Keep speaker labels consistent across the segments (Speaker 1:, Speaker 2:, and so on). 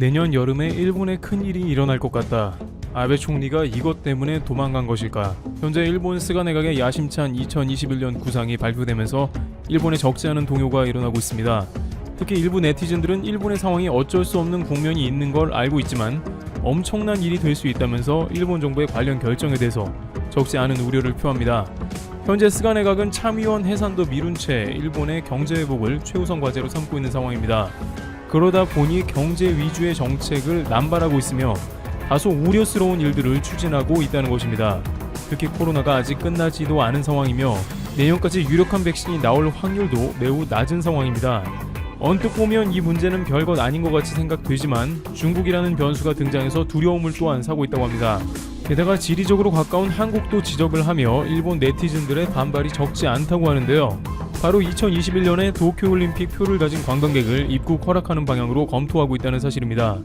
Speaker 1: 내년 여름에 일본에 큰일이 일어날 것 같다. 아베 총리가 이것 때문에 도망간 것일까? 현재 일본 스가 내각의 야심찬 2021년 구상이 발표되면서 일본에 적지 않은 동요가 일어나고 있습니다. 특히 일부 네티즌들은 일본의 상황이 어쩔 수 없는 국면이 있는 걸 알고 있지만 엄청난 일이 될 수 있다면서 일본 정부의 관련 결정에 대해서 적지 않은 우려를 표합니다. 현재 스가 내각은 참의원 해산도 미룬 채 일본의 경제 회복을 최우선 과제로 삼고 있는 상황입니다. 그러다 보니 경제 위주의 정책을 남발하고 있으며 다소 우려스러운 일들을 추진하고 있다는 것입니다. 특히 코로나가 아직 끝나지도 않은 상황이며 내년까지 유력한 백신이 나올 확률도 매우 낮은 상황입니다. 언뜻 보면 이 문제는 별것 아닌 것 같이 생각되지만 중국이라는 변수가 등장해서 두려움을 또한 사고 있다고 합니다. 게다가 지리적으로 가까운 한국도 지적을 하며 일본 네티즌들의 반발이 적지 않다고 하는데요. 바로 2021년에 도쿄올림픽 표를 가진 관광객을 입국 허락하는 방향으로 검토하고 있다는 사실입니다.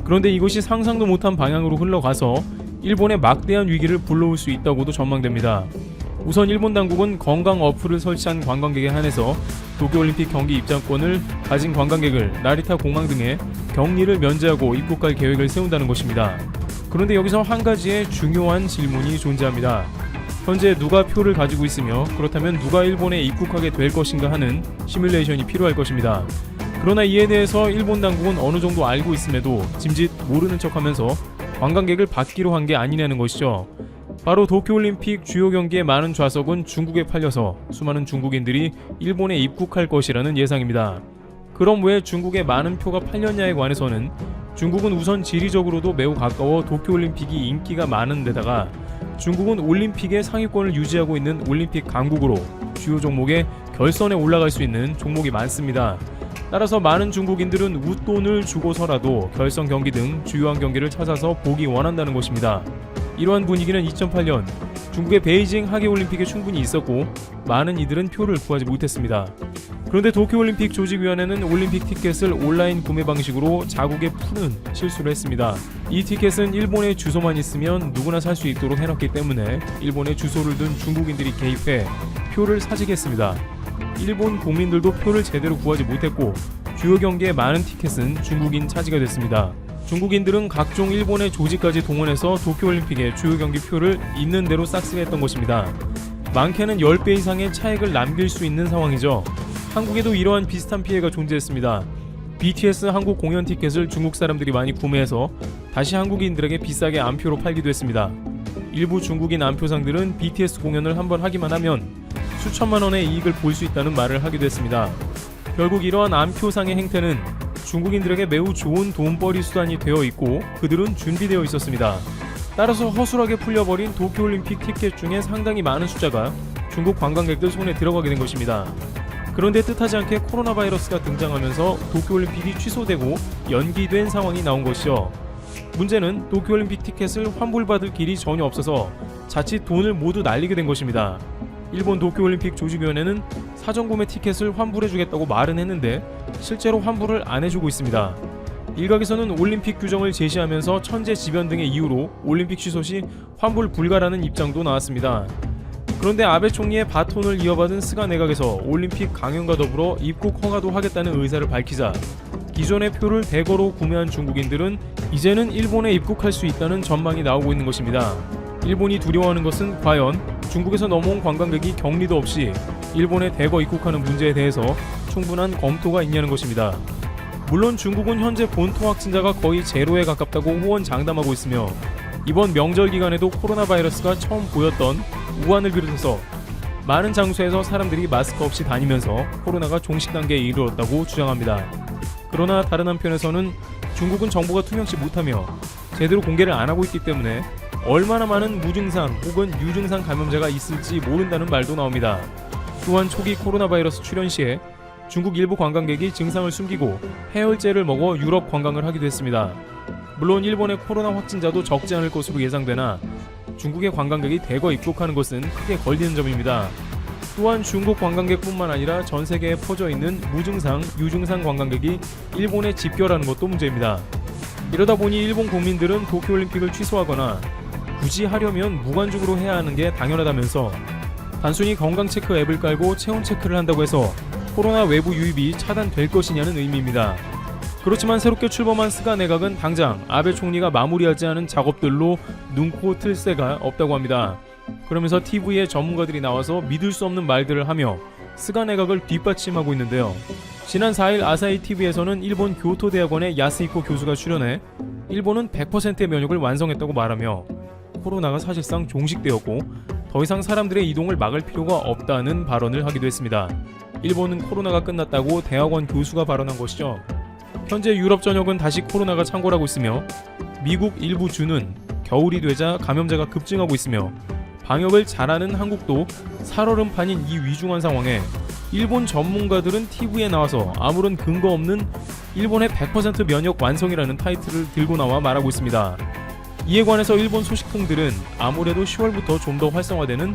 Speaker 1: 그런데 이것이 상상도 못한 방향으로 흘러가서 일본의 막대한 위기를 불러올 수 있다고도 전망됩니다. 우선 일본 당국은 건강 어플을 설치한 관광객에 한해서 도쿄올림픽 경기 입장권을 가진 관광객을 나리타 공항 등에 격리를 면제하고 입국할 계획을 세운다는 것입니다. 그런데 여기서 한 가지의 중요한 질문이 존재합니다. 현재 누가 표를 가지고 있으며 그렇다면 누가 일본에 입국하게 될 것인가 하는 시뮬레이션이 필요할 것입니다. 그러나 이에 대해서 일본 당국은 어느 정도 알고 있음에도 짐짓 모르는 척하면서 관광객을 받기로 한 게 아니냐는 것이죠. 바로 도쿄올림픽 주요 경기의 많은 좌석은 중국에 팔려서 수많은 중국인들이 일본에 입국할 것이라는 예상입니다. 그럼 왜 중국에 많은 표가 팔렸냐에 관해서는 중국은 우선 지리적으로도 매우 가까워 도쿄올림픽이 인기가 많은 데다가 중국은 올림픽의 상위권을 유지하고 있는 올림픽 강국으로 주요 종목의 결선에 올라갈 수 있는 종목이 많습니다. 따라서 많은 중국인들은 웃돈을 주고서라도 결선 경기 등 주요한 경기를 찾아서 보기 원한다는 것입니다. 이러한 분위기는 2008년 중국의 베이징 하계올림픽에 충분히 있었고 많은 이들은 표를 구하지 못했습니다. 그런데 도쿄올림픽 조직위원회는 올림픽 티켓을 온라인 구매 방식으로 자국에 푸는 실수를 했습니다. 이 티켓은 일본의 주소만 있으면 누구나 살 수 있도록 해놨기 때문에 일본의 주소를 둔 중국인들이 개입해 표를 사직게 했습니다. 일본 국민들도 표를 제대로 구하지 못했고 주요 경기의 많은 티켓은 중국인 차지가 됐습니다. 중국인들은 각종 일본의 조직까지 동원해서 도쿄올림픽의 주요 경기 표를 있는 대로 싹쓸이했던 것입니다. 많게는 10배 이상의 차액을 남길 수 있는 상황이죠. 한국에도 이러한 비슷한 피해가 존재했습니다. BTS 한국 공연 티켓을 중국 사람들이 많이 구매해서 다시 한국인들에게 비싸게 암표로 팔기도 했습니다. 일부 중국인 암표상들은 BTS 공연을 한번 하기만 하면 수천만 원의 이익을 볼 수 있다는 말을 하기도 했습니다. 결국 이러한 암표상의 행태는 중국인들에게 매우 좋은 돈벌이 수단이 되어 있고 그들은 준비되어 있었습니다. 따라서 허술하게 풀려버린 도쿄올림픽 티켓 중에 상당히 많은 숫자가 중국 관광객들 손에 들어가게 된 것입니다. 그런데 뜻하지 않게 코로나 바이러스가 등장하면서 도쿄올림픽이 취소되고 연기된 상황이 나온 것이죠. 문제는 도쿄올림픽 티켓을 환불받을 길이 전혀 없어서 자칫 돈을 모두 날리게 된 것입니다. 일본 도쿄올림픽 조직위원회는 사전구매 티켓을 환불해주겠다고 말은 했는데 실제로 환불을 안 해주고 있습니다. 일각에서는 올림픽 규정을 제시하면서 천재지변 등의 이유로 올림픽 취소 시 환불 불가라는 입장도 나왔습니다. 그런데 아베 총리의 바톤을 이어받은 스가 내각에서 올림픽 강행과 더불어 입국 허가도 하겠다는 의사를 밝히자 기존의 표를 대거로 구매한 중국인들은 이제는 일본에 입국할 수 있다는 전망이 나오고 있는 것입니다. 일본이 두려워하는 것은 과연 중국에서 넘어온 관광객이 격리도 없이 일본에 대거 입국하는 문제에 대해서 충분한 검토가 있냐는 것입니다. 물론 중국은 현재 본토 확진자가 거의 제로에 가깝다고 호언장담하고 있으며 이번 명절 기간에도 코로나 바이러스가 처음 보였던 우한을 비롯해서 많은 장소에서 사람들이 마스크 없이 다니면서 코로나가 종식 단계에 이르렀다고 주장합니다. 그러나 다른 한편에서는 중국은 정보가 투명치 못하며 제대로 공개를 안 하고 있기 때문에 얼마나 많은 무증상 혹은 유증상 감염자가 있을지 모른다는 말도 나옵니다. 또한 초기 코로나 바이러스 출현 시에 중국 일부 관광객이 증상을 숨기고 해열제를 먹어 유럽 관광을 하기도 했습니다. 물론 일본의 코로나 확진자도 적지 않을 것으로 예상되나 중국의 관광객이 대거 입국하는 것은 크게 걸리는 점입니다. 또한 중국 관광객뿐만 아니라 전 세계에 퍼져 있는 무증상, 유증상 관광객이 일본에 집결하는 것도 문제입니다. 이러다 보니 일본 국민들은 도쿄올림픽을 취소하거나 굳이 하려면 무관중으로 해야 하는 게 당연하다면서 단순히 건강체크 앱을 깔고 체온체크를 한다고 해서 코로나 외부 유입이 차단될 것이냐는 의미입니다. 그렇지만 새롭게 출범한 스가 내각은 당장 아베 총리가 마무리하지 않은 작업들로 눈코 틀 새가 없다고 합니다. 그러면서 TV에 전문가들이 나와서 믿을 수 없는 말들을 하며 스가 내각을 뒷받침하고 있는데요. 지난 4일 아사히 TV에서는 일본 교토대학원의 야스히코 교수가 출연해 일본은 100%의 면역을 완성했다고 말하며 코로나가 사실상 종식되었고 더 이상 사람들의 이동을 막을 필요가 없다는 발언을 하기도 했습니다. 일본은 코로나가 끝났다고 대학원 교수가 발언한 것이죠. 현재 유럽 전역은 다시 코로나가 창궐하고 있으며 미국 일부 주는 겨울이 되자 감염자가 급증하고 있으며 방역을 잘하는 한국도 살얼음판인 이 위중한 상황에 일본 전문가들은 TV에 나와서 아무런 근거 없는 일본의 100% 면역 완성이라는 타이틀을 들고 나와 말하고 있습니다. 이에 관해서 일본 소식통들은 아무래도 10월부터 좀 더 활성화되는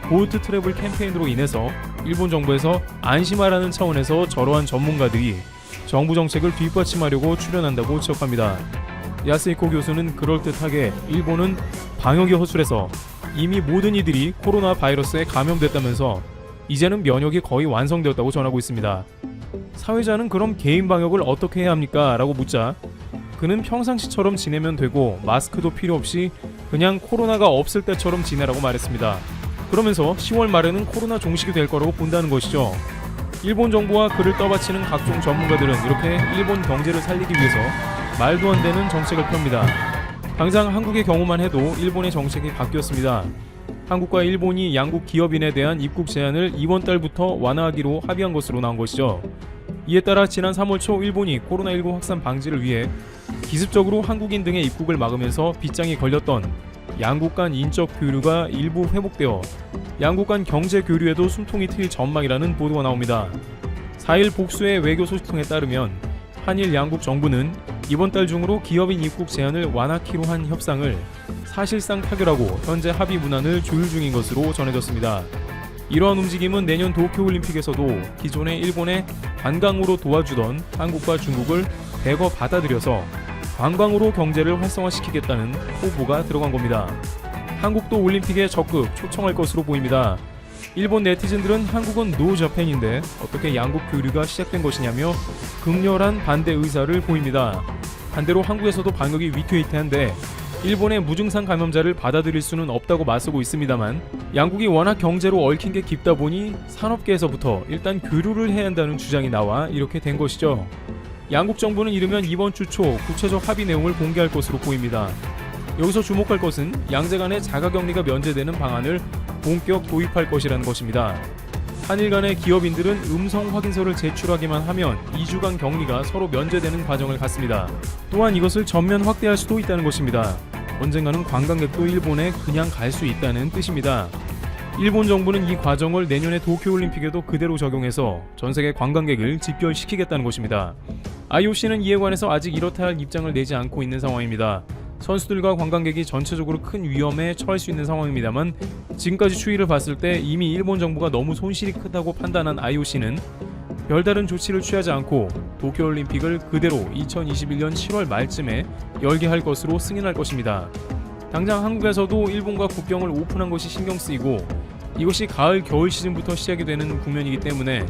Speaker 1: 보트 트래블 캠페인으로 인해서 일본 정부에서 안심하라는 차원에서 저러한 전문가들이 정부 정책을 뒷받침하려고 출연한다고 지적합니다. 야스히코 교수는 그럴듯하게 일본은 방역이 허술해서 이미 모든 이들이 코로나 바이러스에 감염됐다면서 이제는 면역이 거의 완성되었다고 전하고 있습니다. 사회자는 그럼 개인 방역을 어떻게 해야 합니까? 라고 묻자 그는 평상시처럼 지내면 되고 마스크도 필요 없이 그냥 코로나가 없을 때처럼 지내라고 말했습니다. 그러면서 10월 말에는 코로나 종식이 될 거라고 본다는 것이죠. 일본 정부와 그를 떠받치는 각종 전문가들은 이렇게 일본 경제를 살리기 위해서 말도 안 되는 정책을 펴니다. 당장 한국의 경우만 해도 일본의 정책이 바뀌었습니다. 한국과 일본이 양국 기업인에 대한 입국 제한을 이번 달부터 완화하기로 합의한 것으로 나온 것이죠. 이에 따라 지난 3월 초 일본이 코로나19 확산 방지를 위해 기습적으로 한국인 등의 입국을 막으면서 빗장이 걸렸던 양국 간 인적 교류가 일부 회복되어 양국 간 경제 교류에도 숨통이 트일 전망이라는 보도가 나옵니다. 4일 복수의 외교 소식통에 따르면 한일 양국 정부는 이번 달 중으로 기업인 입국 제한을 완화키로 한 협상을 사실상 타결하고 현재 합의 문안을 조율 중인 것으로 전해졌습니다. 이러한 움직임은 내년 도쿄올림픽에서도 기존의 일본의 관광으로 도와주던 한국과 중국을 대거 받아들여서 관광으로 경제를 활성화시키겠다는 포부가 들어간 겁니다. 한국도 올림픽에 적극 초청할 것으로 보입니다. 일본 네티즌들은 한국은 노 저펜인데 어떻게 양국 교류가 시작된 것이냐며 극렬한 반대 의사를 보입니다. 반대로 한국에서도 방역이 위태위태한데 일본의 무증상 감염자를 받아들일 수는 없다고 맞서고 있습니다만 양국이 워낙 경제로 얽힌 게 깊다 보니 산업계에서부터 일단 교류를 해야 한다는 주장이 나와 이렇게 된 것이죠. 양국 정부는 이르면 이번 주 초 구체적 합의 내용을 공개할 것으로 보입니다. 여기서 주목할 것은 양제 간의 자가격리가 면제되는 방안을 본격 도입할 것이라는 것입니다. 한일 간의 기업인들은 음성 확인서를 제출하기만 하면 2주간 격리가 서로 면제되는 과정을 갖습니다. 또한 이것을 전면 확대할 수도 있다는 것입니다. 언젠가는 관광객도 일본에 그냥 갈 수 있다는 뜻입니다. 일본 정부는 이 과정을 내년의 도쿄올림픽에도 그대로 적용해서 전세계 관광객을 집결시키겠다는 것입니다. IOC는 이에 관해서 아직 이렇다 할 입장을 내지 않고 있는 상황입니다. 선수들과 관광객이 전체적으로 큰 위험에 처할 수 있는 상황입니다만 지금까지 추이를 봤을 때 이미 일본 정부가 너무 손실이 크다고 판단한 IOC는 별다른 조치를 취하지 않고 도쿄올림픽을 그대로 2021년 7월 말쯤에 열게 할 것으로 승인할 것입니다. 당장 한국에서도 일본과 국경을 오픈한 것이 신경 쓰이고 이것이 가을 겨울 시즌부터 시작이 되는 국면이기 때문에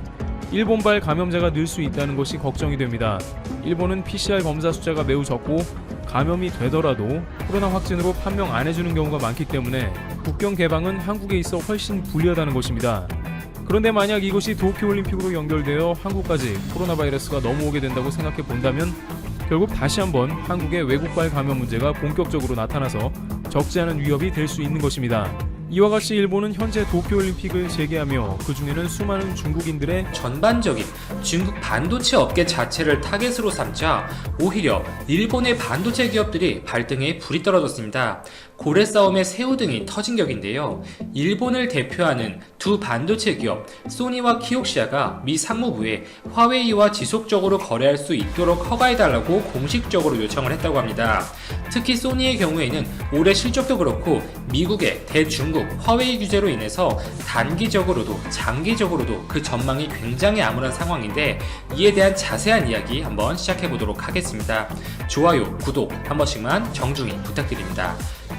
Speaker 1: 일본발 감염자가 늘 수 있다는 것이 걱정이 됩니다. 일본은 PCR 검사 숫자가 매우 적고 감염이 되더라도 코로나 확진으로 판명 안 해주는 경우가 많기 때문에 국경 개방은 한국에 있어 훨씬 불리하다는 것입니다. 그런데 만약 이것이 도쿄올림픽으로 연결되어 한국까지 코로나 바이러스가 넘어오게 된다고 생각해 본다면 결국 다시 한번 한국의 외국발 감염 문제가 본격적으로 나타나서 적지 않은 위협이 될 수 있는 것입니다. 이와 같이 일본은 현재 도쿄올림픽을 재개하며 그 중에는 수많은 중국인들의
Speaker 2: 전반적인 중국 반도체 업계 자체를 타겟으로 삼자 오히려 일본의 반도체 기업들이 발등에 불이 떨어졌습니다. 고래 싸움에 새우 등이 터진 격인데요. 일본을 대표하는 두 반도체 기업 소니와 키옥시아가 미 상무부에 화웨이와 지속적으로 거래할 수 있도록 허가해달라고 공식적으로 요청을 했다고 합니다. 특히 소니의 경우에는 올해 실적도 그렇고 미국의 대중국 화웨이 규제로 인해서 단기적으로도 장기적으로도 그 전망이 굉장히 암울한 상황인데 이에 대한 자세한 이야기 한번 시작해 보도록 하겠습니다. 좋아요, 구독 한 번씩만 정중히 부탁드립니다.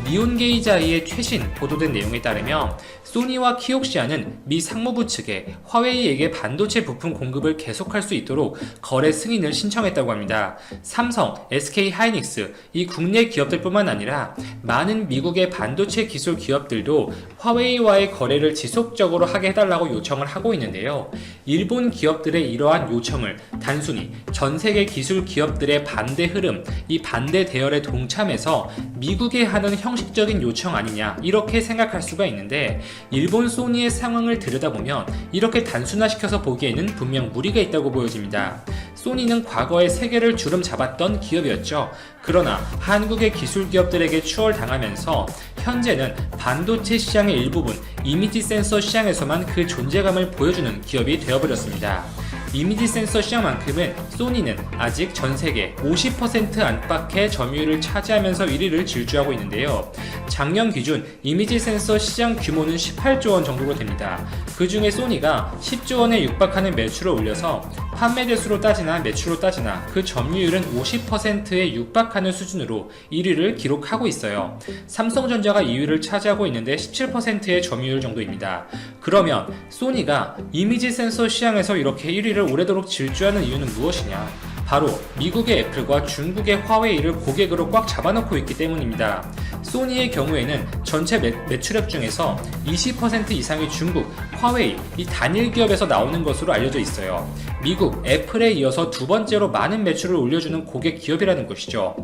Speaker 2: 니온 게이자이의 최신 보도된 내용에 따르면 소니와 키옥시아는 미 상무부 측에 화웨이에게 반도체 부품 공급을 계속할 수 있도록 거래 승인을 신청했다고 합니다. 삼성, SK 하이닉스, 이 국내 기업들뿐만 아니라 많은 미국의 반도체 기술 기업들도 화웨이와의 거래를 지속적으로 하게 해달라고 요청을 하고 있는데요. 일본 기업들의 이러한 요청을 단순히 전 세계 기술 기업들의 반대 흐름, 이 반대 대열에 동참해서 미국에 하는 형식적인 요청 아니냐, 이렇게 생각할 수가 있는데, 일본 소니의 상황을 들여다보면 이렇게 단순화시켜서 보기에는 분명 무리가 있다고 보여집니다. 소니는 과거에 세계를 주름 잡았던 기업이었죠. 그러나 한국의 기술 기업들에게 추월당하면서 현재는 반도체 시장의 일부분, 이미지 센서 시장에서만 그 존재감을 보여주는 기업이 되어버렸습니다. 이미지 센서 시장만큼은 소니는 아직 전세계 50% 안팎의 점유율을 차지하면서 1위를 질주하고 있는데요. 작년 기준 이미지 센서 시장 규모는 18조 원 정도로 됩니다. 그 중에 소니가 10조 원에 육박하는 매출을 올려서 판매 대수로 따지나 매출로 따지나 그 점유율은 50%에 육박하는 수준으로 1위를 기록하고 있어요. 삼성전자가 2위를 차지하고 있는데 17%의 점유율 정도입니다. 그러면 소니가 이미지 센서 시장에서 이렇게 1위를 오래도록 질주하는 이유는 무엇이냐? 바로 미국의 애플과 중국의 화웨이를 고객으로 꽉 잡아놓고 있기 때문입니다. 소니의 경우에는 전체 매출액 중에서 20% 이상이 중국, 화웨이, 이 단일 기업에서 나오는 것으로 알려져 있어요. 미국, 애플에 이어서 두 번째로 많은 매출을 올려주는 고객 기업이라는 것이죠.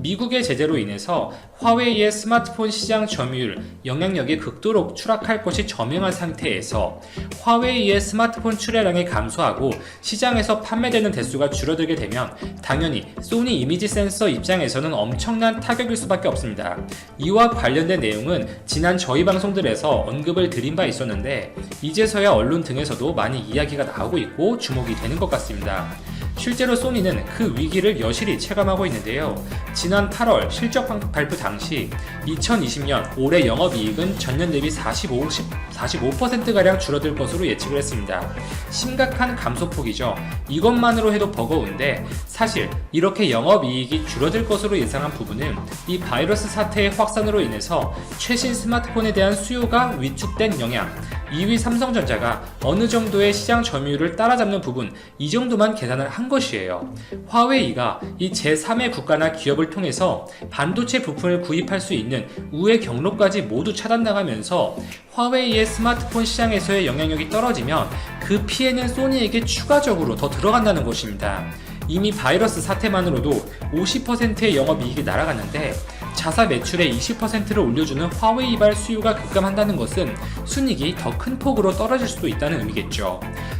Speaker 2: 미국의 제재로 인해서 화웨이의 스마트폰 시장 점유율, 영향력이 극도로 추락할 것이 점영한 상태에서 화웨이의 스마트폰 출하량이 감소하고 시장에서 판매되는 대수가 줄어들게 되면 당연히 소니 이미지 센서 입장에서는 엄청난 타격일 수밖에 없습니다. 이와 관련된 내용은 지난 저희 방송들에서 언급을 드린 바 있었는데 이제서야 언론 등에서도 많이 이야기가 나오고 있고 주목이 되는 것 같습니다. 실제로 소니는 그 위기를 여실히 체감하고 있는데요. 지난 8월 실적 발표 당시 2020년 올해 영업이익은 전년 대비 45%가량 줄어들 것으로 예측을 했습니다. 심각한 감소폭이죠. 이것만으로 해도 버거운데 사실 이렇게 영업이익이 줄어들 것으로 예상한 부분은 이 바이러스 사태의 확산으로 인해서 최신 스마트폰에 대한 수요가 위축된 영향, 2위 삼성전자가 어느 정도의 시장 점유율을 따라잡는 부분, 이 정도만 계산을 한 것이에요. 화웨이가 이 제3의 국가나 기업을 통해서 반도체 부품을 구입할 수 있는 우회 경로까지 모두 차단당하면서 화웨이의 스마트폰 시장에서의 영향력이 떨어지면 그 피해는 소니에게 추가적으로 더 들어간다는 것입니다. 이미 바이러스 사태만으로도 50%의 영업이익이 날아갔는데 자사 매출의 20%를 올려주는 화웨이발 수요가 급감한다는 것은 순이익이 더 큰 폭으로 떨어질 수도 있다는 의미겠죠.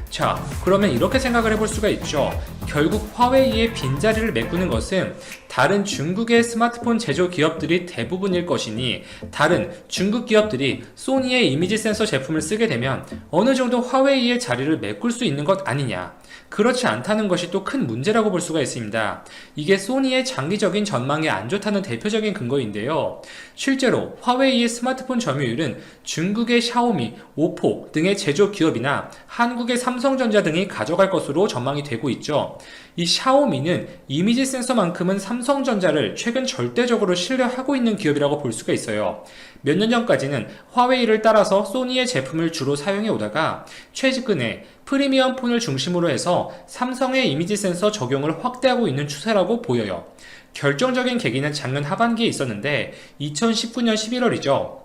Speaker 2: 자, 그러면 이렇게 생각을 해볼 수가 있죠. 결국 화웨이의 빈자리를 메꾸는 것은 다른 중국의 스마트폰 제조 기업들이 대부분일 것이니 다른 중국 기업들이 소니의 이미지 센서 제품을 쓰게 되면 어느 정도 화웨이의 자리를 메꿀 수 있는 것 아니냐. 그렇지 않다는 것이 또 큰 문제라고 볼 수가 있습니다. 이게 소니의 장기적인 전망이 안 좋다는 대표적인 근거인데요. 실제로 화웨이의 스마트폰 점유율은 중국의 샤오미, 오포 등의 제조 기업이나 한국의 삼성전자 등이 가져갈 것으로 전망이 되고 있죠. 이 샤오미는 이미지 센서만큼은 삼성전자를 최근 절대적으로 신뢰하고 있는 기업이라고 볼 수가 있어요. 몇 년 전까지는 화웨이를 따라서 소니의 제품을 주로 사용해 오다가 최근에 프리미엄 폰을 중심으로 해서 삼성의 이미지 센서 적용을 확대하고 있는 추세라고 보여요. 결정적인 계기는 작년 하반기에 있었는데 2019년 11월이죠.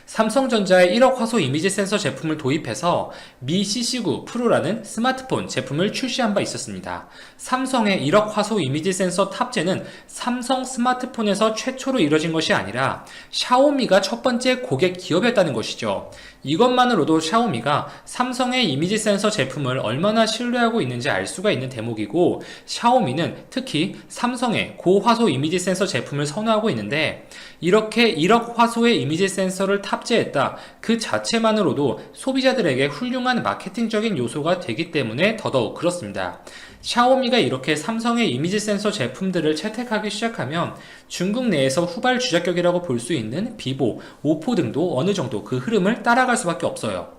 Speaker 2: 삼성전자의 1억 화소 이미지 센서 제품을 도입해서 미 CC9 프로라는 스마트폰 제품을 출시한 바 있었습니다. 삼성의 1억 화소 이미지 센서 탑재는 삼성 스마트폰에서 최초로 이뤄진 것이 아니라 샤오미가 첫 번째 고객 기업이었다는 것이죠. 이것만으로도 샤오미가 삼성의 이미지 센서 제품을 얼마나 신뢰하고 있는지 알 수가 있는 대목이고, 샤오미는 특히 삼성의 고화소 이미지 센서 제품을 선호하고 있는데 이렇게 1억 화소의 이미지 센서를 탑재했다, 그 자체만으로도 소비자들에게 훌륭한 마케팅적인 요소가 되기 때문에 더더욱 그렇습니다. 샤오미가 이렇게 삼성의 이미지 센서 제품들을 채택하기 시작하면 중국 내에서 후발 주자격이라고 볼 수 있는 비보, 오포 등도 어느 정도 그 흐름을 따라갈 수밖에 없어요.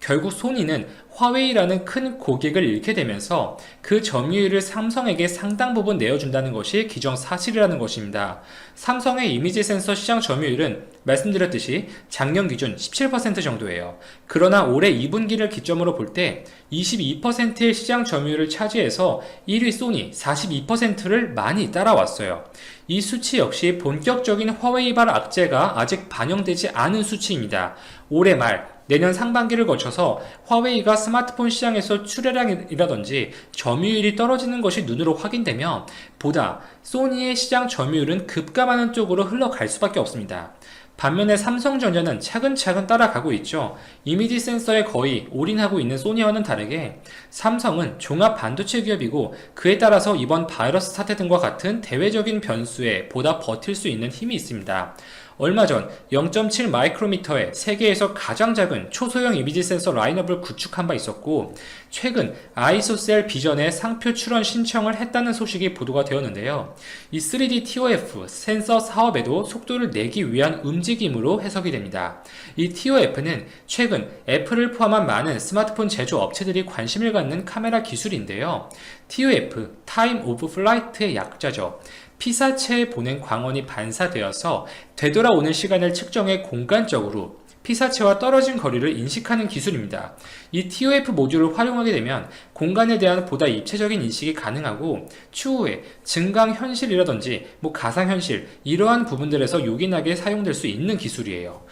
Speaker 2: 결국 소니는 화웨이라는 큰 고객을 잃게 되면서 그 점유율을 삼성에게 상당 부분 내어준다는 것이 기정사실이라는 것입니다. 삼성의 이미지 센서 시장 점유율은 말씀드렸듯이 작년 기준 17% 정도예요. 그러나 올해 2분기를 기점으로 볼 때 22%의 시장 점유율을 차지해서 1위 소니 42%를 많이 따라왔어요. 이 수치 역시 본격적인 화웨이발 악재가 아직 반영되지 않은 수치입니다. 올해 말 내년 상반기를 거쳐서 화웨이가 스마트폰 시장에서 출하량이라든지 점유율이 떨어지는 것이 눈으로 확인되면 보다 소니의 시장 점유율은 급감하는 쪽으로 흘러갈 수밖에 없습니다. 반면에 삼성전자는 차근차근 따라가고 있죠. 이미지 센서에 거의 올인하고 있는 소니와는 다르게 삼성은 종합 반도체 기업이고 그에 따라서 이번 바이러스 사태 등과 같은 대외적인 변수에 보다 버틸 수 있는 힘이 있습니다. 얼마 전 0.7 마이크로미터의 세계에서 가장 작은 초소형 이미지 센서 라인업을 구축한 바 있었고 최근 아이소셀 비전의 상표 출원 신청을 했다는 소식이 보도가 되었는데요. 이 3D TOF 센서 사업에도 속도를 내기 위한 움직임으로 해석이 됩니다. 이 TOF는 최근 애플을 포함한 많은 스마트폰 제조 업체들이 관심을 갖는 카메라 기술인데요. TOF, Time of Flight의 약자죠. 피사체에 보낸 광원이 반사되어서 되돌아오는 시간을 측정해 공간적으로 피사체와 떨어진 거리를 인식하는 기술입니다. 이 TOF 모듈을 활용하게 되면 공간에 대한 보다 입체적인 인식이 가능하고 추후에 증강현실이라든지 가상현실 이러한 부분들에서 요긴하게 사용될 수 있는 기술이에요.